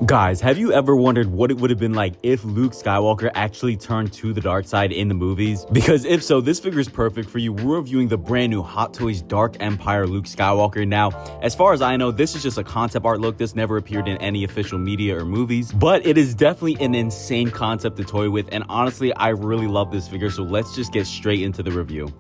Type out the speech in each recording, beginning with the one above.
Guys, have you ever wondered what it would have been like if Luke Skywalker actually turned to the dark side in the movies? Because if so, this figure is perfect for you. We're reviewing the brand new Hot Toys Dark Empire Luke Skywalker. Now, as far as I know, this is just a concept art look. This never appeared in any official media or movies, but it is definitely an insane concept to toy with. And honestly, I really love this figure. So let's just get straight into the review.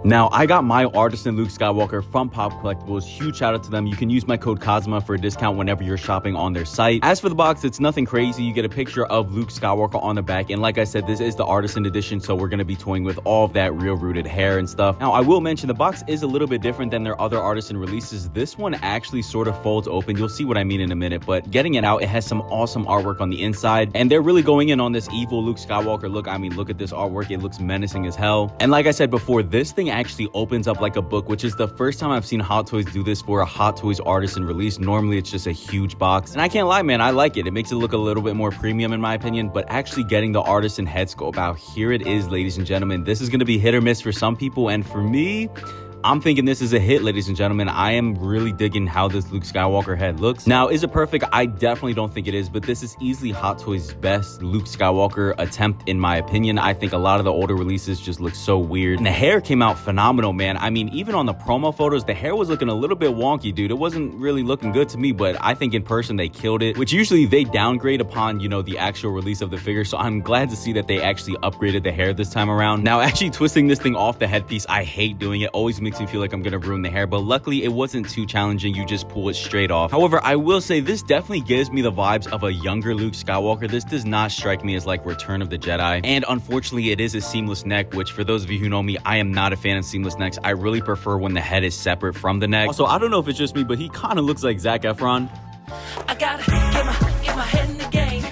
Now, I got my Artisan Luke Skywalker from Pop Collectibles. Huge shout out to them. You can use my code Cosma for a discount whenever you're shopping on their site. As for the box, it's nothing crazy. You get a picture of Luke Skywalker on the back. And like I said, this is the Artisan edition, so we're going to be toying with all of that real rooted hair and stuff. Now, I will mention the box is a little bit different than their other Artisan releases. This one actually sort of folds open. You'll see what I mean in a minute, but getting it out, it has some awesome artwork on the inside. And they're really going in on this evil Luke Skywalker look. I mean, look at this artwork. It looks menacing as hell. And like I said before, this thing actually opens up like a book, which is the first time I've seen Hot Toys do this for a Hot Toys Artisan release. Normally it's just a huge box, and I can't lie, man, I like it. It makes it look a little bit more premium in my opinion. But actually getting the Artisan head sculpt out, here it is, ladies and gentlemen. This is going to be hit or miss for some people, and for me, I'm thinking this is a hit, ladies and gentlemen. I am really digging how this Luke Skywalker head looks. Now, is it perfect? I definitely don't think it is, but this is easily Hot Toys' best Luke Skywalker attempt, in my opinion. I think a lot of the older releases just look so weird. And the hair came out phenomenal, man. I mean, even on the promo photos, the hair was looking a little bit wonky, dude. It wasn't really looking good to me, but I think in person they killed it, which usually they downgrade upon, you know, the actual release of the figure. So I'm glad to see that they actually upgraded the hair this time around. Now, actually twisting this thing off the headpiece, I hate doing it. Always makes me feel like I'm gonna ruin the hair, but luckily it wasn't too challenging. You just pull it straight off. However, I will say this definitely gives me the vibes of a younger Luke Skywalker. This does not strike me as like Return of the Jedi, and unfortunately it is a seamless neck, which for those of you who know me, I am not a fan of seamless necks. I really prefer when the head is separate from the neck. Also, I don't know if it's just me, but he kind of looks like Zac Efron. I gotta get my head in the game.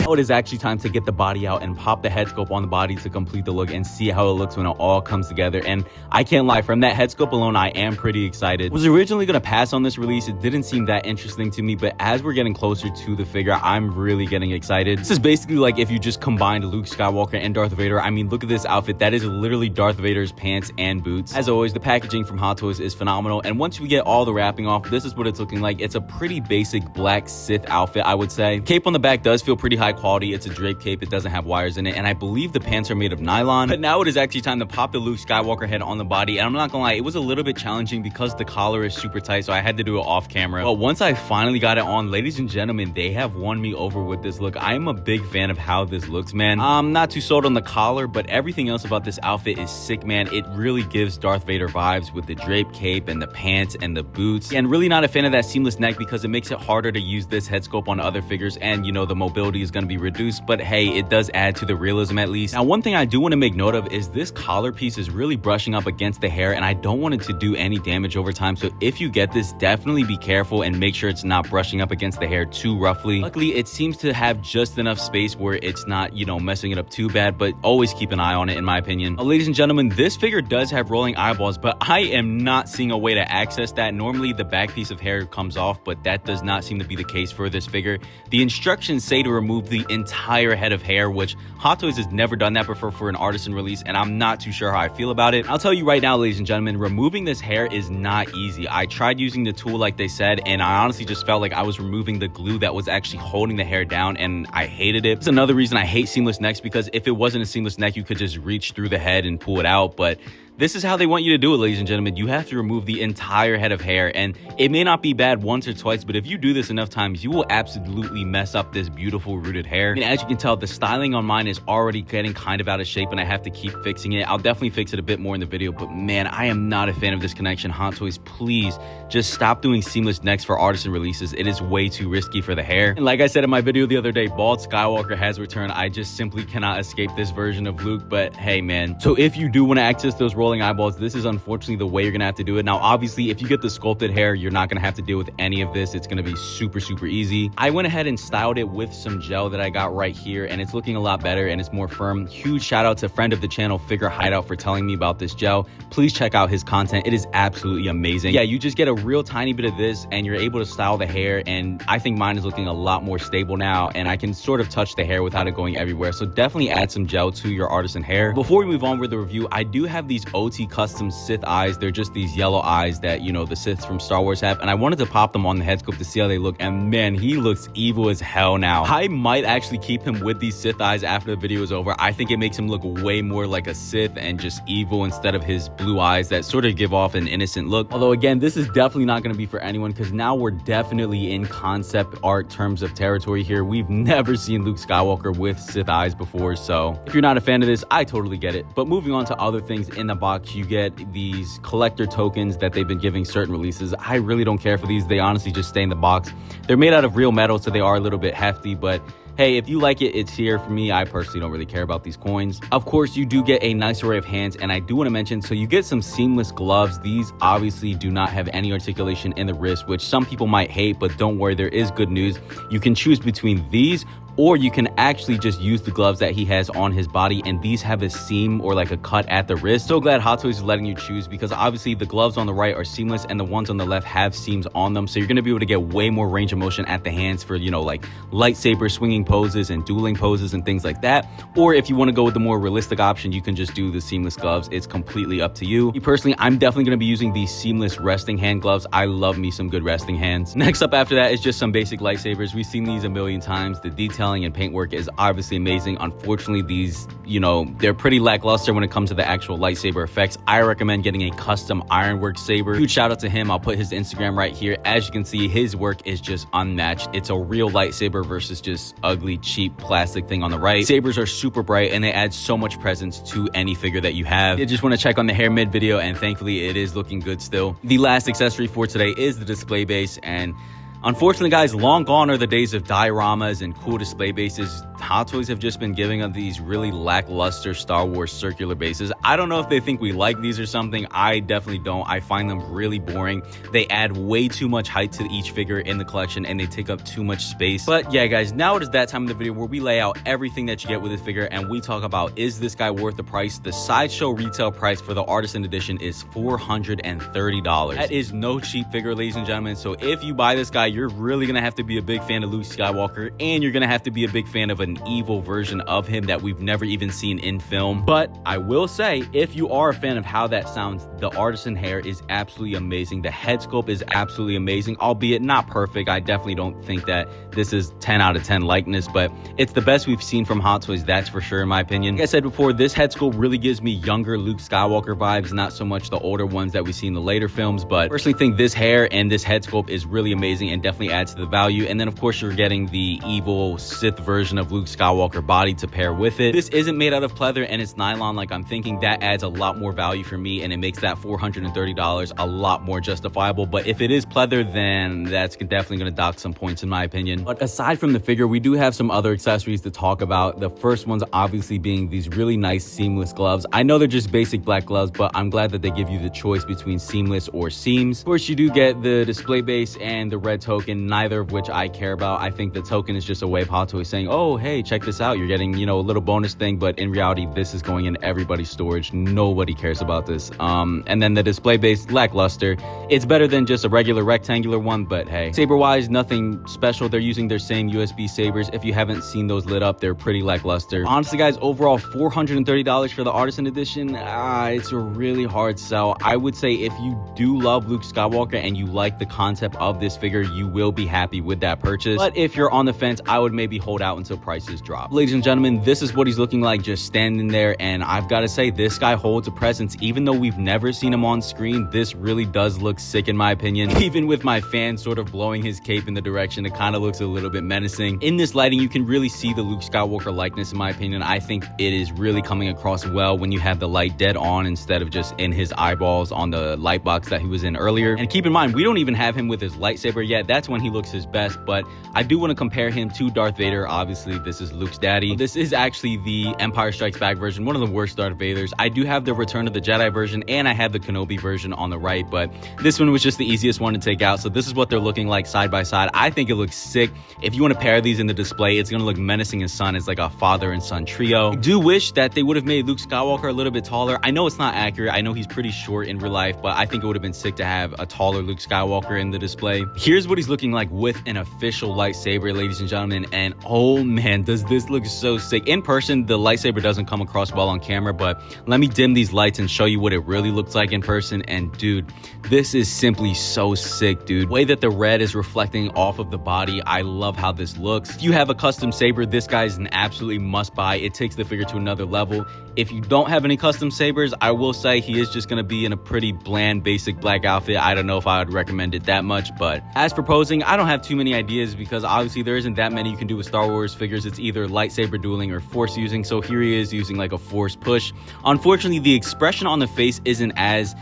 Now it is actually time to get the body out and pop the head sculpt on the body to complete the look and see how it looks when it all comes together. And I can't lie, from that head sculpt alone, I am pretty excited. Was originally gonna pass on this release. It didn't seem that interesting to me, but as we're getting closer to the figure, I'm really getting excited. This is basically like if you just combined Luke Skywalker and Darth Vader. I mean, look at this outfit. That is literally Darth Vader's pants and boots. As always, the packaging from Hot Toys is phenomenal. And once we get all the wrapping off, this is what it's looking like. It's a pretty basic black Sith outfit, I would say. Cape on the back does feel pretty high quality. It's a drape cape. It doesn't have wires in it, and I believe the pants are made of nylon. But now it is actually time to pop the Luke Skywalker head on the body, and I'm not gonna lie, it was a little bit challenging because the collar is super tight, so I had to do it off camera. But once I finally got it on, ladies and gentlemen, they have won me over with this look. I am a big fan of how this looks, man. I'm not too sold on the collar, but everything else about this outfit is sick, man. It really gives Darth Vader vibes with the drape cape and the pants and the boots. And really not a fan of that seamless neck because it makes it harder to use this head sculpt on other figures, and you know, the mobility is going to be reduced. But hey, it does add to the realism at least. Now, one thing I do want to make note of is this collar piece is really brushing up against the hair, and I don't want it to do any damage over time. So if you get this, definitely be careful and make sure it's not brushing up against the hair too roughly. Luckily, it seems to have just enough space where it's not, you know, messing it up too bad, but always keep an eye on it, in my opinion. Ladies and gentlemen, this figure does have rolling eyeballs, but I am not seeing a way to access that. Normally, the back piece of hair comes off, but that does not seem to be the case for this figure. The instructions say to remove the entire head of hair, which Hot Toys has never done that before for an Artisan release, and I'm not too sure how I feel about it. I'll tell you right now, ladies and gentlemen, removing this hair is not easy. I tried using the tool like they said, and I honestly just felt like I was removing the glue that was actually holding the hair down, and I hated it. It's another reason I hate seamless necks, because if it wasn't a seamless neck, you could just reach through the head and pull it out, but this is how they want you to do it, ladies and gentlemen. You have to remove the entire head of hair, and it may not be bad once or twice, but if you do this enough times, you will absolutely mess up this beautiful rooted hair. And as you can tell, the styling on mine is already getting kind of out of shape, and I have to keep fixing it. I'll definitely fix it a bit more in the video, but man, I am not a fan of this connection. Hot Toys, please just stop doing seamless necks for Artisan releases. It is way too risky for the hair. And like I said in my video the other day, Bald Skywalker has returned. I just simply cannot escape this version of Luke, but hey, man. So if you do want to access those rolling eyeballs, this is unfortunately the way you're gonna have to do it. Now, obviously, if you get the sculpted hair, you're not gonna have to deal with any of this. It's gonna be super, super easy. I went ahead and styled it with some gel that I got right here, and it's looking a lot better and it's more firm. Huge shout out to friend of the channel, Figure Hideout, for telling me about this gel. Please check out his content. It is absolutely amazing. Yeah, you just get a real tiny bit of this and you're able to style the hair, and I think mine is looking a lot more stable now, and I can sort of touch the hair without it going everywhere. So definitely add some gel to your Artisan hair. Before we move on with the review, I do have these OT custom Sith eyes. They're just these yellow eyes that, you know, the Siths from Star Wars have, and I wanted to pop them on the head sculpt to see how they look, and man, he looks evil as hell now. I might actually keep him with these Sith eyes after the video is over. I think it makes him look way more like a Sith and just evil instead of his blue eyes that sort of give off an innocent look. Although again, this is definitely not going to be for anyone, because now we're definitely in concept art terms of territory here. We've never seen Luke Skywalker with Sith eyes before, so if you're not a fan of this, I totally get it. But moving on to other things in the box, you get these collector tokens that they've been giving certain releases. I really don't care for these. They honestly just stay in the box. They're made out of real metal, so they are a little bit hefty, but hey, if you like it, it's here. For me, I personally don't really care about these coins. Of course, you do get a nice array of hands, and I do want to mention, so you get some seamless gloves. These obviously do not have any articulation in the wrist, which some people might hate, but don't worry, there is good news. You can choose between these, or you can actually just use the gloves that he has on his body, and these have a seam or like a cut at the wrist. So glad Hot Toys is letting you choose, because obviously the gloves on the right are seamless and the ones on the left have seams on them, so you're going to be able to get way more range of motion at the hands for, you know, like lightsaber swinging poses and dueling poses and things like that. Or if you want to go with the more realistic option, you can just do the seamless gloves. It's completely up to you. Me personally, I'm definitely going to be using these seamless resting hand gloves. I love me some good resting hands. Next up after that is just some basic lightsabers. We've seen these a million times. The detail and paintwork is obviously amazing. Unfortunately, these, you know, they're pretty lackluster when it comes to the actual lightsaber effects. I recommend getting a custom ironwork saber. Huge shout out to him. I'll put his Instagram right here. As you can see, his work is just unmatched. It's a real lightsaber versus just ugly, cheap plastic thing on the right. Sabers are super bright and they add so much presence to any figure that you have. You just want to check on the hair mid video, and thankfully it is looking good still. The last accessory for today is the display base, and unfortunately, guys, long gone are the days of dioramas and cool display bases. Hot Toys have just been giving us these really lackluster Star Wars circular bases. I don't know if they think we like these or something. I definitely don't. I find them really boring. They add way too much height to each figure in the collection, and they take up too much space. But yeah, guys, now it is that time of the video where we lay out everything that you get with this figure, and we talk about, is this guy worth the price? The Sideshow retail price for the Artisan edition is $430. That is no cheap figure, ladies and gentlemen. So if you buy this guy, you're really gonna have to be a big fan of Luke Skywalker, and you're gonna have to be a big fan of an evil version of him that we've never even seen in film. But I will say, if you are a fan of how that sounds, the Artisan hair is absolutely amazing. The head sculpt is absolutely amazing, albeit not perfect. I definitely don't think that this is 10 out of 10 likeness, but it's the best we've seen from Hot Toys, that's for sure, in my opinion. Like I said before, this head sculpt really gives me younger Luke Skywalker vibes, not so much the older ones that we see in the later films. But I personally think this hair and this head sculpt is really amazing and definitely adds to the value. And then of course you're getting the evil Sith version of Luke Skywalker body to pair with it. This isn't made out of pleather and it's nylon like I'm thinking. That adds a lot more value for me, and it makes that $430 a lot more justifiable. But if it is pleather, then that's definitely going to dock some points in my opinion. But aside from the figure, we do have some other accessories to talk about. The first ones obviously being these really nice seamless gloves. I know they're just basic black gloves, but I'm glad that they give you the choice between seamless or seams. Of course, you do get the display base and the red token, neither of which I care about. I think the token is just a way of Hot Toys saying, oh, hey, check this out. You're getting, you know, a little bonus thing, but in reality, this is going in everybody's storage. Nobody cares about this. And then the display base, lackluster. It's better than just a regular rectangular one, but hey. Saber-wise, nothing special. They're using their same USB sabers. If you haven't seen those lit up, they're pretty lackluster. Honestly, guys, overall, $430 for the Artisan edition, it's a really hard sell. I would say if you do love Luke Skywalker and you like the concept of this figure, you will be happy with that purchase. But if you're on the fence, I would maybe hold out until prices drop. Ladies and gentlemen, this is what he's looking like just standing there, and I've got to say, this guy holds a presence. Even though we've never seen him on screen, this really does look sick in my opinion. Even with my fan sort of blowing his cape in the direction, it kind of looks a little bit menacing. In this lighting, you can really see the Luke Skywalker likeness in my opinion. I think it is really coming across well when you have the light dead on instead of just in his eyeballs on the light box that he was in earlier. And keep in mind, we don't even have him with his lightsaber yet. That's when he looks his best, but I do want to compare him to Darth Vader. Obviously, the this is Luke's daddy. This is actually the Empire Strikes Back version, one of the worst Darth Vaders. I do have the Return of the Jedi version, and I have the Kenobi version on the right, but this one was just the easiest one to take out. So this is what they're looking like side by side. I think it looks sick. If you want to pair these in the display, it's going to look menacing and son. It's like a father and son trio. I do wish that they would have made Luke Skywalker a little bit taller. I know it's not accurate. I know he's pretty short in real life, but I think it would have been sick to have a taller Luke Skywalker in the display. Here's what he's looking like with an official lightsaber, ladies and gentlemen, and oh man, does this look so sick. In person, the lightsaber doesn't come across well on camera, but let me dim these lights and show you what it really looks like in person. And dude, this is simply so sick, dude. The way that the red is reflecting off of the body, I love how this looks. If you have a custom saber, this guy is an absolutely must buy. It takes the figure to another level. If you don't have any custom sabers, I will say he is just going to be in a pretty bland, basic black outfit. I don't know if I would recommend it that much, but as for posing, I don't have too many ideas because obviously there isn't that many you can do with Star Wars figures. It's either lightsaber dueling or force using. So here he is using like a force push. Unfortunately, the expression on the face isn't as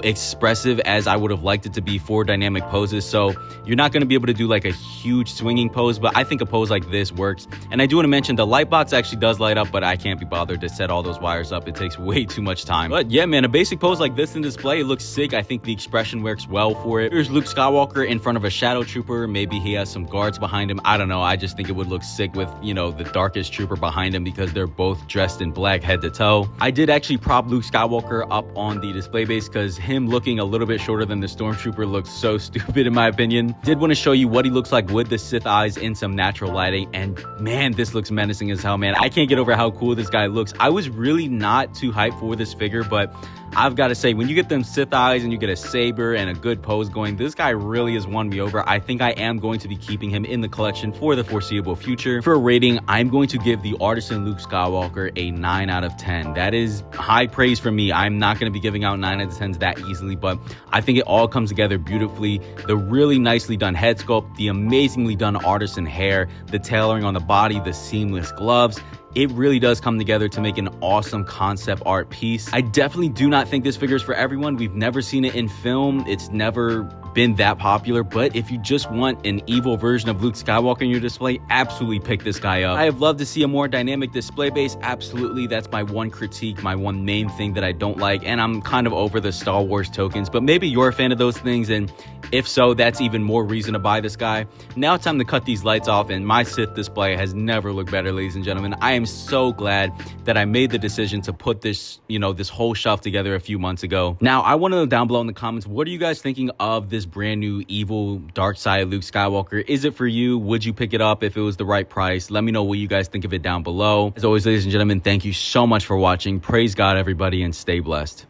expressive as I would have liked it to be for dynamic poses. So you're not going to be able to do like a huge swinging pose, but I think a pose like this works. And I do want to mention the light box actually does light up, but I can't be bothered to set all those wires up. It takes way too much time. But yeah, man, a basic pose like this in display, it looks sick. I think the expression works well for it. Here's Luke Skywalker in front of a shadow trooper. Maybe he has some guards behind him. I don't know. I just think it would look sick with, the darkest trooper behind him because they're both dressed in black head to toe. I did actually prop Luke Skywalker up on the display base because him looking a little bit shorter than the stormtrooper looks so stupid in my opinion. Did want to show you what he looks like with the Sith eyes in some natural lighting, and man, this looks menacing as hell, man. I can't get over how cool this guy looks. I was really not too hyped for this figure, but I've got to say, when you get them Sith eyes and you get a saber and a good pose going, this guy really has won me over. I think I am going to be keeping him in the collection for the foreseeable future. For a rating, I'm going to give the Artisan Luke Skywalker a 9 out of 10. That is high praise for me. I'm not going to be giving out 9 out of 10s that easily, but I think it all comes together beautifully. The really nicely done head sculpt, the amazingly done artisan hair, the tailoring on the body, the seamless gloves. It really does come together to make an awesome concept art piece. I definitely do not think this figure is for everyone. We've never seen it in film. It's never been that popular, but if you just want an evil version of Luke Skywalker in your display, absolutely pick this guy up. I have loved to see a more dynamic display base. Absolutely, that's my one critique, my one main thing that I don't like, and I'm kind of over the Star Wars tokens, but maybe you're a fan of those things, and if so, that's even more reason to buy this guy. Now it's time to cut these lights off, and my Sith display has never looked better, ladies and gentlemen. I am so glad that I made the decision to put this, this whole shelf together a few months ago. Now, I want to know down below in the comments, what are you guys thinking of this brand new evil Darkside Luke Skywalker? Is it for you? Would you pick it up if it was the right price? Let me know what you guys think of it down below. As always, ladies and gentlemen, thank you so much for watching. Praise God, everybody, and stay blessed.